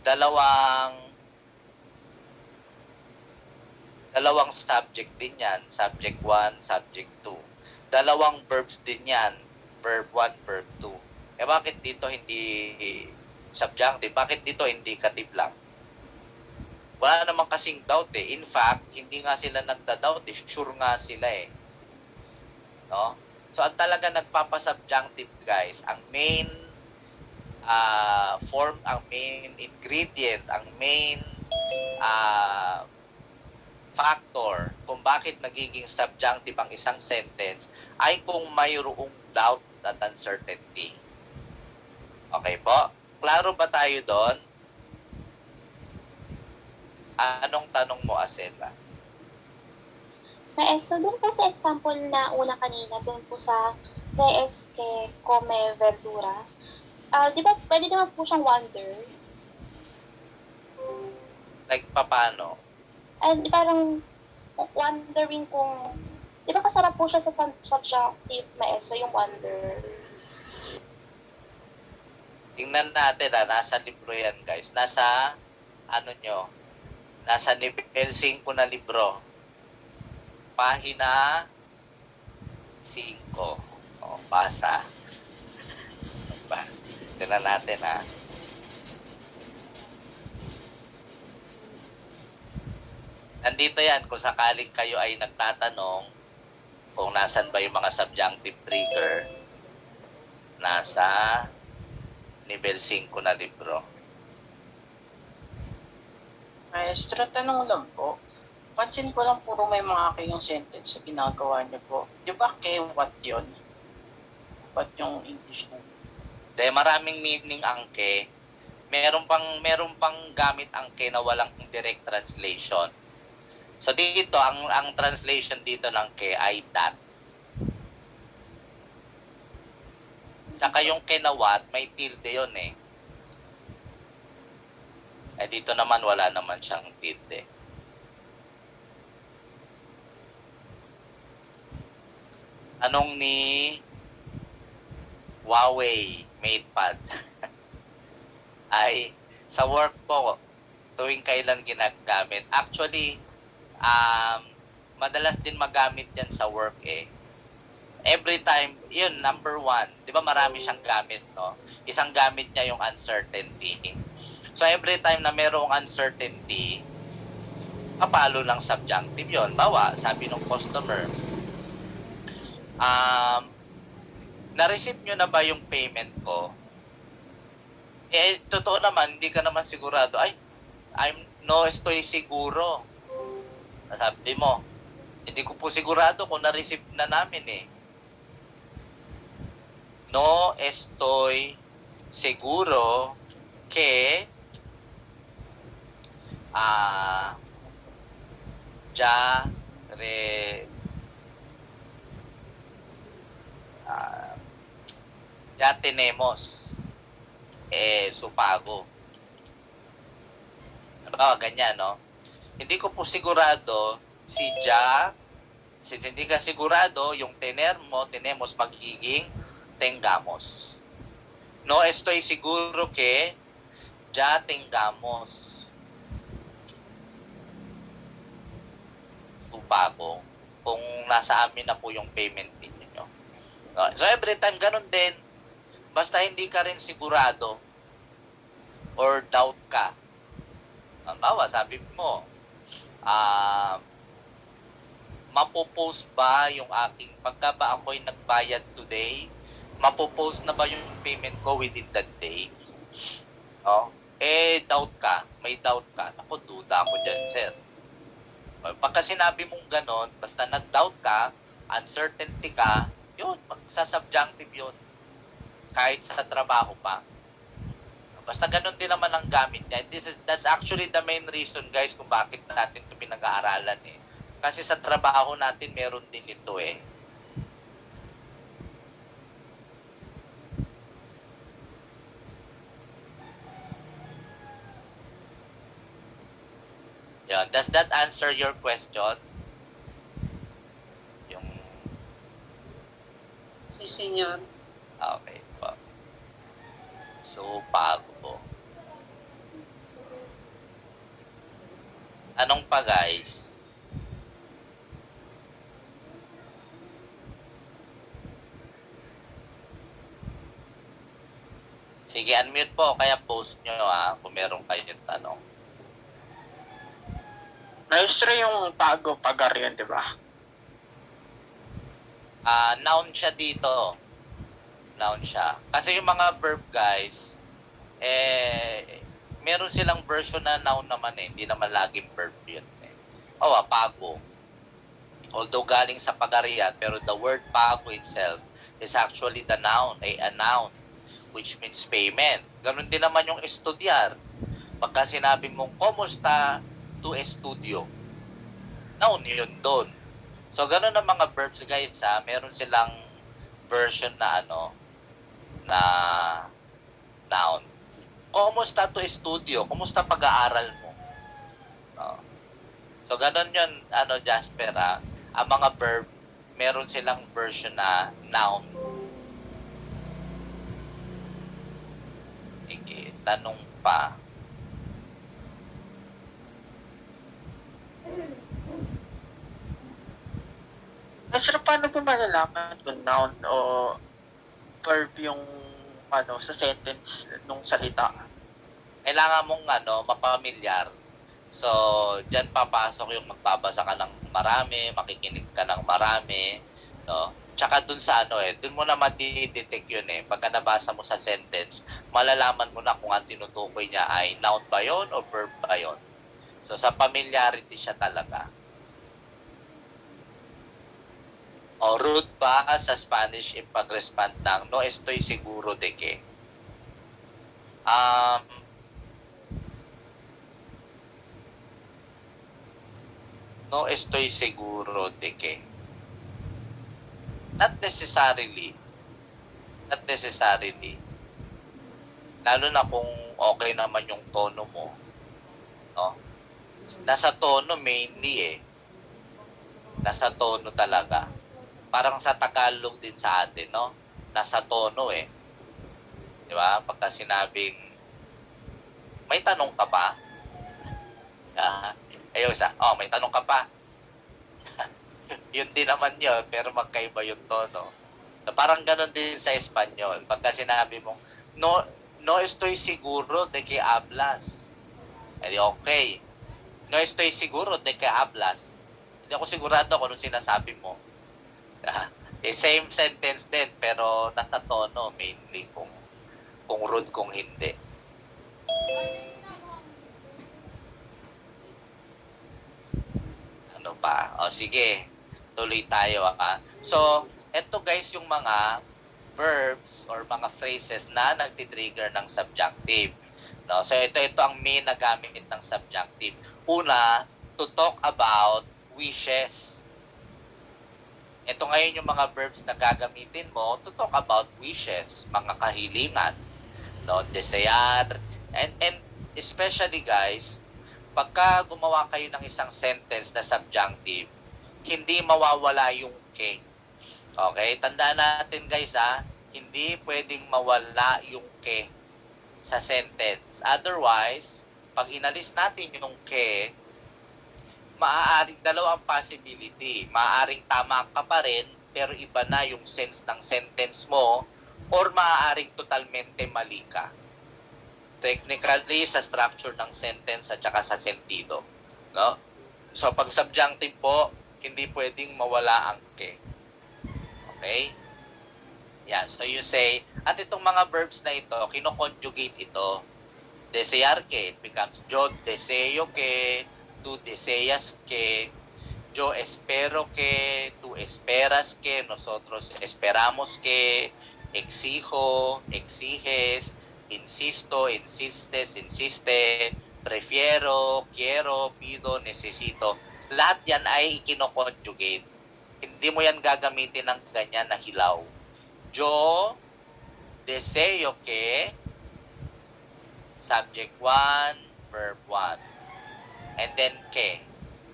dalawang subject din yan, subject 1, subject 2. Dalawang verbs din yan, verb 1, verb 2. Eh bakit dito hindi subjunctive? Bakit dito indicative lang? Wala naman kasing doubt eh. In fact, hindi nga sila nagda-doubt eh. Sure nga sila eh. No? So, ang talaga nagpapasubjunctive, guys, ang main form, ang main ingredient, ang main factor kung bakit nagiging subjunctive ang isang sentence ay kung mayroong doubt at uncertainty. Okay po? Klaro ba tayo doon? Anong tanong mo, Asela? So doon po sa example na una kanina, doon po sa res que come verdura, di ba pwede naman po siyang wonder? Like, paano? Parang wondering kung, di ba kasarap po siya sa subjunctive maeso, yung wonder? Tingnan natin, nasa libro yan, guys. Nasa, nasa nivel 5 na libro. Pahina 5. O, basa. Tingnan natin, ha. Nandito yan, kung sakaling kayo ay nagtatanong kung nasan ba yung mga subjunctive trigger, nasa nivel 5 na libro. Maestro, tanong lang po. Pansin ko lang puro may mga kayong sentence sa ginagawa niyo po. Di ba kay what yun? What yung English na? Dahil maraming meaning ang ke. Meron pang gamit ang ke na walang direct translation. So dito, ang translation dito ng ke ay that. Tsaka yung ke na what, may tilde yun eh. Eh dito naman wala naman siyang tilde. Anong ni Huawei MatePad ay sa work po tuwing kailan ginagamit. Actually, madalas din magamit yan sa work eh. Every time, yun, number 1, di ba marami siyang gamit, no? Isang gamit niya yung uncertainty. So, every time na merong uncertainty, kapalo ng subjunctive yun. Bawa, sabi ng customer, na-receive nyo na ba yung payment ko? Eh, totoo naman, hindi ka naman sigurado. Ay, no estoy siguro. Sabi mo, hindi ko po sigurado kung na-receive na namin eh. No estoy seguro que ya tenemos su pago. Ganyan, no? Hindi ko po sigurado since hindi ka sigurado, yung tenemos magiging tengamos. No estoy seguro que ya tengamos su pago kung nasa amin na po yung payment ninyo. No? So every time ganun din, basta hindi ka rin sigurado or doubt ka. Bawa, sabi mo, mapopost ba yung aking, pagka ba ako'y nagbayad today, mapopost na ba yung payment ko within that day? No? Eh, doubt ka, may doubt ka. Ako, duda ako dyan, sir. Pagka sinabi mong ganon, basta nag-doubt ka, uncertainty ka, yun, magsasubjunctive yun. Kahit sa trabaho pa. Basta ganun din naman ang gamit niya. That's actually the main reason, guys, kung bakit natin ito pinag-aaralan eh. Kasi sa trabaho natin, meron din ito eh. Yan. Does that answer your question? Yung... Si senyor. Okay po. So, pago. Anong pa, guys? Sige, unmute po. Kaya post nyo kung meron kayong tanong. Maestro, yung pago, pagar yun, di ba? Noun siya dito. Noun siya. Kasi yung mga verb, guys, meron silang version na noun naman Hindi naman laging verb yun pago. Although galing sa pagarian, pero the word pago itself is actually the noun, a noun, which means payment. Ganun din naman yung estudyar. Pagka sinabi mong, kumusta to estudio? Noun yun doon. So, ganun ang mga verbs, guys, meron silang version na na noun. Kumusta to estudio? Kumusta pag-aaral mo? So, ganun yun, Jasper, ang mga verb, meron silang version na noun. Sige, tanong pa. Maestro, paano ba malalaman kung noun o verb yung sa sentence nung salita? Kailangan mong mapamilyar. So, diyan papasok yung magbabasa ka ng marami, makikinig ka ng marami, no? Tsaka dun sa dun mo na ma-detect yun Pagka nabasa mo sa sentence, malalaman mo na kung ang tinutukoy niya ay noun ba yun o verb ba yun. So, sa familiarity siya talaga. O, rude ba sa Spanish yung pag-respond ng no estoy seguro de que? No estoy seguro de que. Not necessarily. Lalo na kung okay naman yung tono mo. No? Nasa tono mainly Nasa tono talaga. Parang sa Tagalog din sa atin, no? Nasa tono Di ba? Pagka sinabing, may tanong ka ba? Ayun isa, may tanong ka pa. Yun din naman yun, pero magkaiba yung tono. So, parang ganun din sa Espanyol. Pagka sinabi mo, no estoy seguro de que hablas. Okay. No estoy seguro de que hablas. Hindi ako sigurado kung anong sinasabi mo. Same sentence din, pero nasa tono mainly kung rude, kung hindi. Ano pa? Sige. Tuloy tayo So, eto guys yung mga verbs or mga phrases na nagtitrigger ng subjunctive. No? So, ito ang main na gamit ng subjunctive. Una, to talk about wishes. Ito ngayon yung mga verbs na gagamitin mo to talk about wishes, mga kahilingan, no, desear, and especially guys, pagka gumawa kayo ng isang sentence na subjunctive, hindi mawawala yung ke. Okay? Tandaan natin guys hindi pwedeng mawala yung ke sa sentence. Otherwise, pag inalis natin yung ke, maaaring dalawang possibility. Maaaring tama ka pa rin, pero iba na yung sense ng sentence mo, or maaaring totalmente mali ka. Technically, sa structure ng sentence at saka sa sentido. No? So, pag subjunctive po, hindi pwedeng mawala ang ke. Okay? Yan. So, you say, at itong mga verbs na ito, kino-conjugate ito. Desear que, it becomes yo deseo que, tú deseas que, yo espero que, tú esperas que, nosotros esperamos que, exijo, exiges, insisto, insistes, insiste, prefiero, quiero, pido, necesito. Lahat yan ay ikino-conjugate. Hindi mo yan gagamitin ng ganyan na hilaw. Yo deseo que, subject 1, verb 1. And then ke.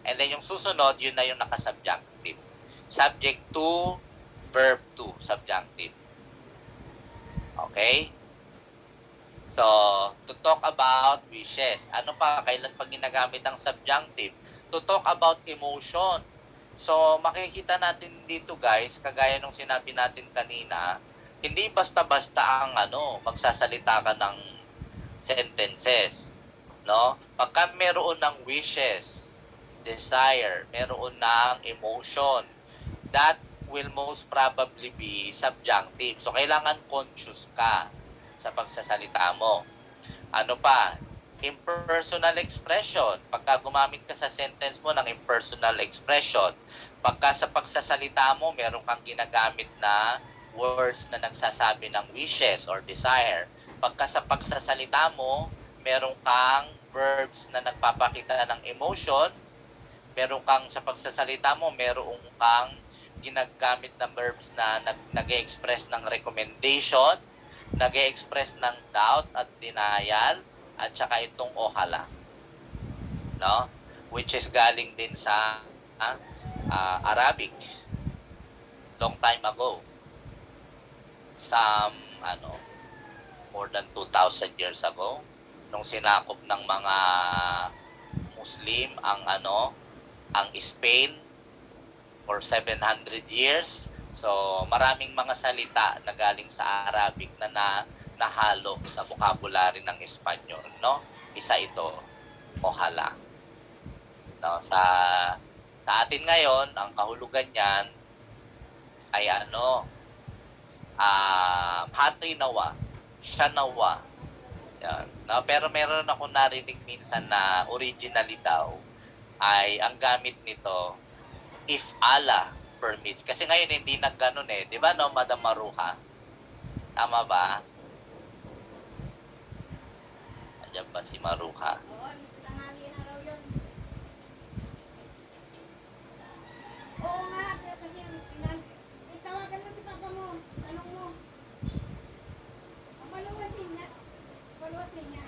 And then yung susunod, yun na yung naka-subjunctive. Subject 2, verb 2, subjunctive. Okay? So, to talk about wishes. Ano pa? Kailan pa ginagamit ang subjunctive? To talk about emotion. So, makikita natin dito guys, kagaya nung sinabi natin kanina, hindi basta-basta ang magsasalita ka ng sentences. No? Pagka meron ng wishes, desire, meron ng emotion, that will most probably be subjunctive. So, kailangan conscious ka sa pagsasalita mo. Ano pa? Impersonal expression. Pagka gumamit ka sa sentence mo ng impersonal expression, pagka sa pagsasalita mo, meron kang ginagamit na words na nagsasabi ng wishes or desire. Pagka sa pagsasalita mo, meron kang verbs na nagpapakita ng emotion, meron kang sa pagsasalita mo, meron kang ginagamit na verbs na nag-express ng recommendation, nag-express ng doubt at denial, at saka itong ohala. No? Which is galing din sa Arabic. Long time ago. Some, more than 2,000 years ago, nung sinakop ng mga Muslim ang Spain for 700 years. So, maraming mga salita na galing sa Arabic na nahalo sa vocabulary ng Espanyol, no? Isa ito, ohala. No, sa atin ngayon, ang kahulugan niyan ay hatri nawa, siya nawa. Yan. No, pero meron ako narinig minsan na originally daw ay ang gamit nito if Allah permits. Kasi ngayon hindi nagganon eh. Di ba no, Madam Maruha? Tama ba? Andiyan ba si Maruha? Oo, tanghali na raw yun. Oo nga, kasi tawagan mo si papa mo, tanong mo. Ang paluwasin niya,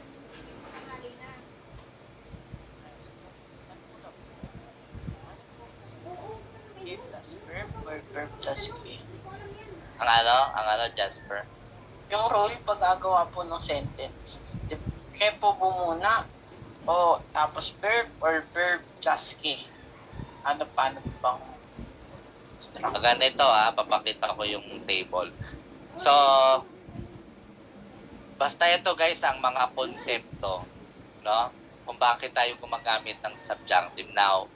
tanghali na. Oo, Give plus verb or verb plus key. hindi ko alam yan. Ang Jasper? Yung role pag gagawa po ng sentence, kaya po muna o tapos verb or verb plus key. Paano bang structure? Ganito papakita ko yung table. So, basta ito guys ang mga konsepto, no? Kung bakit tayo gumagamit ng subjunctive. Now,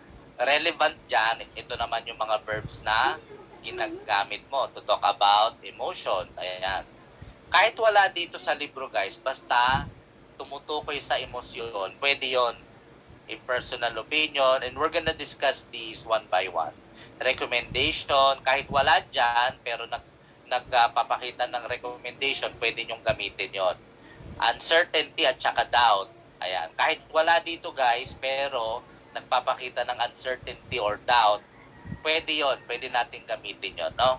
relevant dyan, ito naman yung mga verbs na ginagamit mo to talk about emotions. Ayan. Kahit wala dito sa libro guys, basta tumutukoy sa emosyon, pwede yon. A personal opinion, and we're gonna discuss these one by one. Recommendation, kahit wala dyan, pero nagpapakita ng recommendation, pwede nyong gamitin yon. Uncertainty at saka doubt. Ayan. Kahit wala dito guys, pero nagpapakita ng uncertainty or doubt, pwede yon. Pwede natin gamitin yon, no?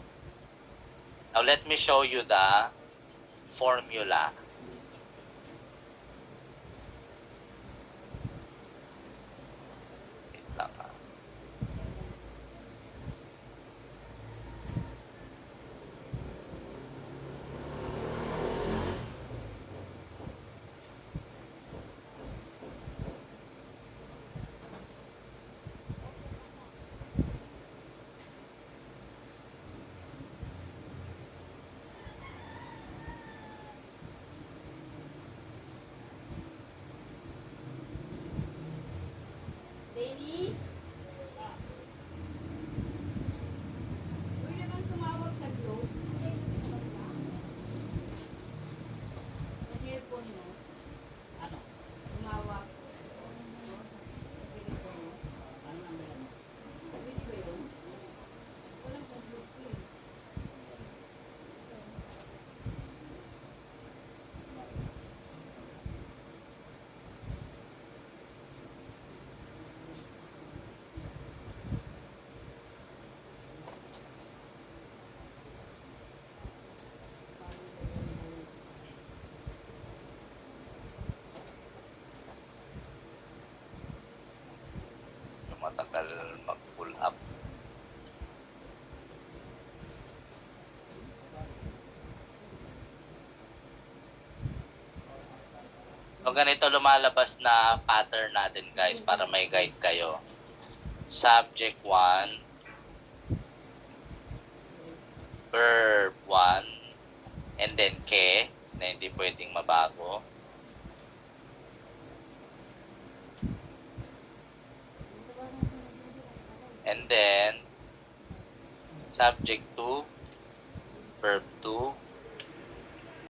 Now, let me show you the formula. Wait lang, Dennis? Pwede bang tumawag sa group? Sa cellphone mo? Ano? Tumawag. Sa cellphone mo? Ano number mo? Pwede ba yun? Walang pag-group yun. yung matagal mag-pull up. So, ganito lumalabas na pattern natin, guys, para may guide kayo. Subject 1, verb 1, and then ke, na hindi pwedeng mabago. And then, subject 2, verb 2,